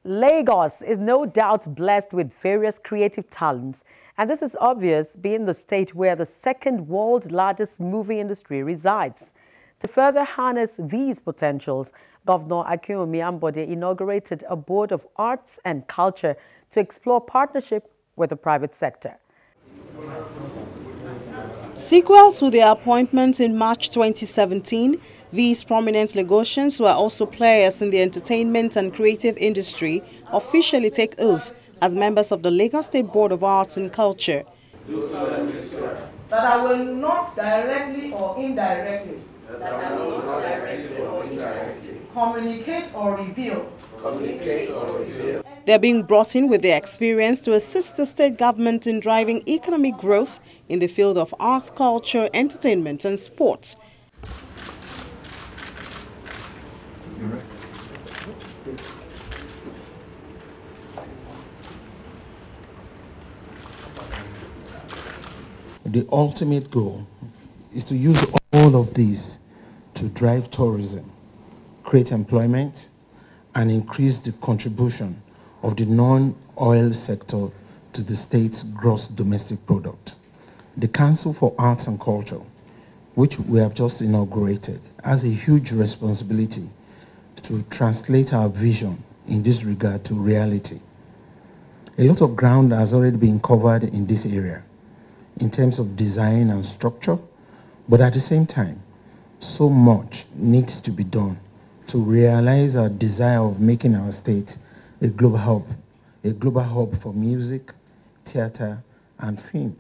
Lagos is no doubt blessed with various creative talents, and this is obvious being the state where the second world's largest movie industry resides. To further harness these potentials, Governor Akinwumi Ambode inaugurated a board of arts and culture to explore partnership with the private sector. Sequel to their appointment in March 2017, these prominent Lagosians, who are also players in the entertainment and creative industry, officially take oath as members of the Lagos State Board of Arts and Culture. That I will not directly or indirectly communicate or reveal. They're being brought in with their experience to assist the state government in driving economic growth in the field of arts, culture, entertainment and sports. The ultimate goal is to use all of these to drive tourism, create employment, and increase the contribution of the non-oil sector to the state's gross domestic product. The Council for Arts and Culture, which we have just inaugurated, has a huge responsibility to translate our vision in this regard to reality. A lot of ground has already been covered in this area in terms of design and structure, but at the same time, so much needs to be done to realize our desire of making our state a global hub for music, theater, and film.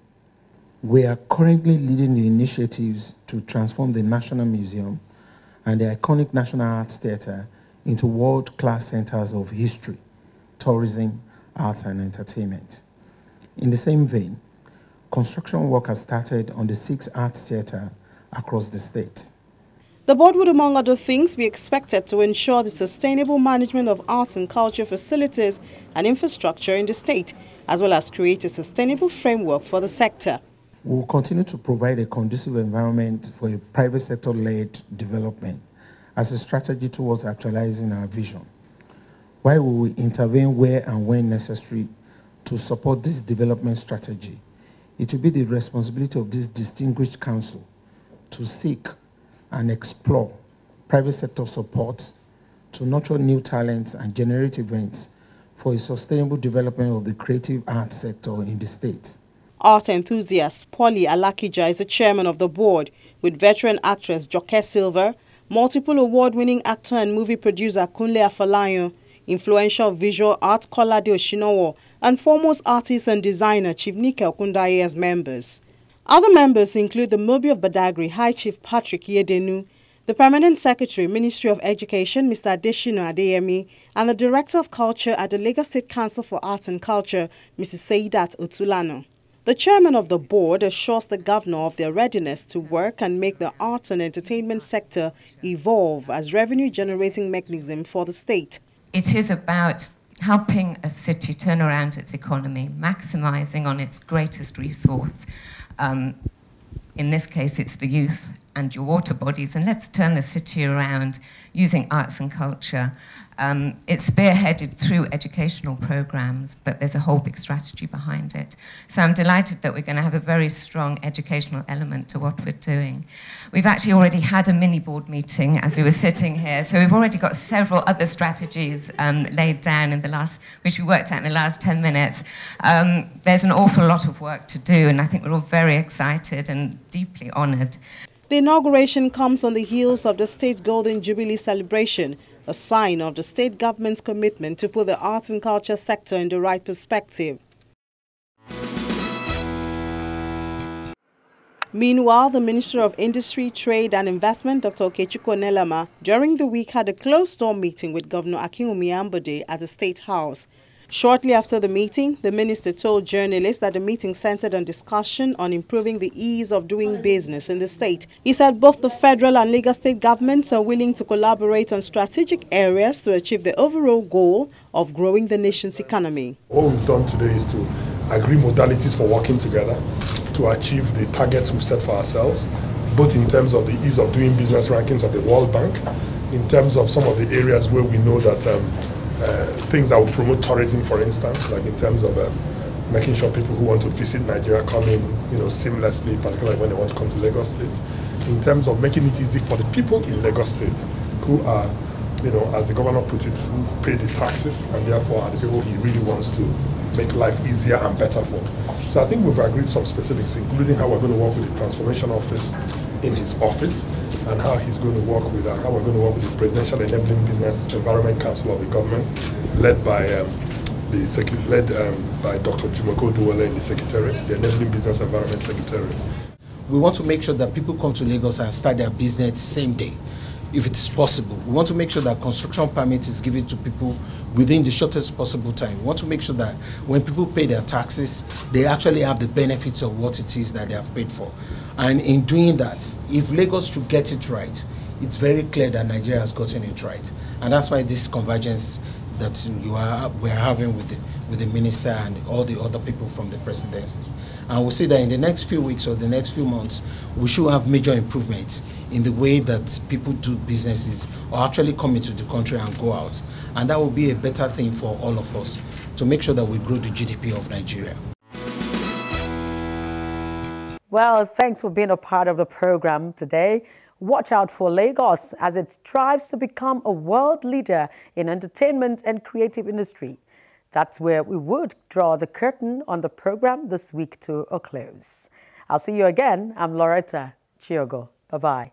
We are currently leading the initiatives to transform the National Museum and the iconic National Arts Theatre into world-class centers of history, tourism, arts, and entertainment. In the same vein, construction work has started on the 6 arts theatre across the state. The board would, among other things, be expected to ensure the sustainable management of arts and culture facilities and infrastructure in the state, as well as create a sustainable framework for the sector. We will continue to provide a conducive environment for a private sector-led development as a strategy towards actualizing our vision, while we will intervene where and when necessary to support this development strategy. It will be the responsibility of this distinguished council to seek and explore private sector support to nurture new talents and generate events for a sustainable development of the creative arts sector in the state. Art enthusiast Polly Alakija is the chairman of the board, with veteran actress Joke Silver, multiple award-winning actor and movie producer Kunle Afolayan, influential visual art Kolade Oshinowo, and foremost artist and designer Chief Nike Okundaye as members. Other members include the Mobi of Badagry, High Chief Patrick Yedenu, the Permanent Secretary, Ministry of Education, Mr. Adeshino Adeyemi, and the Director of Culture at the Lagos State Council for Arts and Culture, Mrs. Seidat Otulano. The chairman of the board assures the governor of their readiness to work and make the arts and entertainment sector evolve as revenue-generating mechanism for the state. It is about helping a city turn around its economy, maximizing on its greatest resource. In this case, it's the youth and your water bodies, and let's turn the city around using arts and culture. It's spearheaded through educational programs, but there's a whole big strategy behind it. So I'm delighted that we're going to have a very strong educational element to what we're doing. We've actually already had a mini board meeting as we were sitting here, so we've already got several other strategies laid down in the last, which we worked out in the last 10 minutes. There's an awful lot of work to do, and I think we're all very excited and deeply honoured. The inauguration comes on the heels of the state's Golden Jubilee celebration, a sign of the state government's commitment to put the arts and culture sector in the right perspective. Meanwhile, the Minister of Industry, Trade and Investment, Dr. Okechukwu Onelama, during the week had a closed-door meeting with Governor Akinwumi Ambode at the State House. Shortly after the meeting, the minister told journalists that the meeting centered on discussion on improving the ease of doing business in the state. He said both the federal and Lagos state governments are willing to collaborate on strategic areas to achieve the overall goal of growing the nation's economy. What we've done today is to agree modalities for working together to achieve the targets we've set for ourselves, both in terms of the ease of doing business rankings of the World Bank, in terms of some of the areas where we know that things that will promote tourism, for instance, like in terms of making sure people who want to visit Nigeria come in, seamlessly, particularly when they want to come to Lagos State. In terms of making it easy for the people in Lagos State who are, as the governor put it, who pay the taxes and therefore are the people he really wants to make life easier and better for. So I think we've agreed some specifics, including how we're going to work with the Transformation Office in his office, and how he's going to work with, how we're going to work with the Presidential Enabling Business Environment Council of the government, led by Dr. Jumoko Duwale in the Secretariat, the Enabling Business Environment Secretariat. We want to make sure that people come to Lagos and start their business same day, if it's possible. We want to make sure that construction permit is given to people within the shortest possible time. We want to make sure that when people pay their taxes, they actually have the benefits of what it is that they have paid for. And in doing that, if Lagos should get it right, it's very clear that Nigeria has gotten it right. And that's why this convergence that we're having with the minister and all the other people from the presidency. And we'll see that in the next few weeks or the next few months, we should have major improvements in the way that people do businesses or actually come into the country and go out. And that will be a better thing for all of us to make sure that we grow the GDP of Nigeria. Well, thanks for being a part of the program today. Watch out for Lagos as it strives to become a world leader in entertainment and creative industry. That's where we would draw the curtain on the program this week to a close. I'll see you again. I'm Loretta Chiogo. Bye-bye.